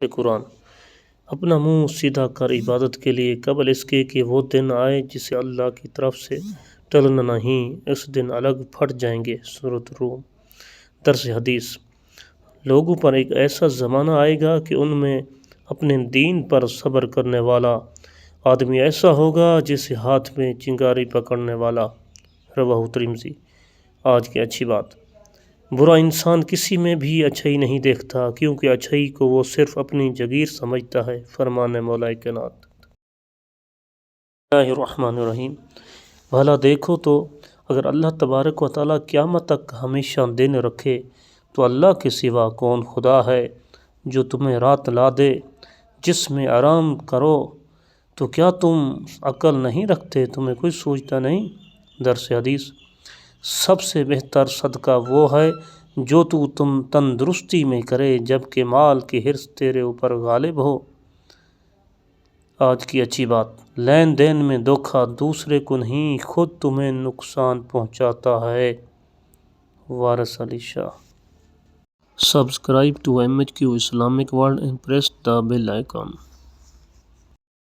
قرآن۔ اپنا منہ سیدھا کر عبادت کے لیے قبل اس کے کہ وہ دن آئے جسے اللہ کی طرف سے ٹلنا نہیں، اس دن الگ پھٹ جائیں گے۔ سورۃ روم۔ درس حدیث۔ لوگوں پر ایک ایسا زمانہ آئے گا کہ ان میں اپنے دین پر صبر کرنے والا آدمی ایسا ہوگا جیسے ہاتھ میں چنگاری پکڑنے والا۔ رواہ ترمذی۔ آج کی اچھی بات۔ برا انسان کسی میں بھی اچھائی نہیں دیکھتا، کیونکہ اچھائی کو وہ صرف اپنی جگیر سمجھتا ہے۔ فرمان مولا کائنات۔ بسم اللہ الرحمن الرحیم۔ بھلا دیکھو تو اگر اللہ تبارک و تعالیٰ قیامت تک ہمیشہ دن رکھے تو اللہ کے سوا کون خدا ہے جو تمہیں رات لا دے جس میں آرام کرو؟ تو کیا تم عقل نہیں رکھتے؟ تمہیں کچھ سوچتا نہیں؟ درس حدیث۔ سب سے بہتر صدقہ وہ ہے جو تم تندرستی میں کرے جبکہ مال کی حرص تیرے اوپر غالب ہو۔ آج کی اچھی بات۔ لین دین میں دھوکہ دوسرے کو نہیں خود تمہیں نقصان پہنچاتا ہے۔ وارث Ali Shah. Subscribe to MHQ Islamic World and press the bell icon.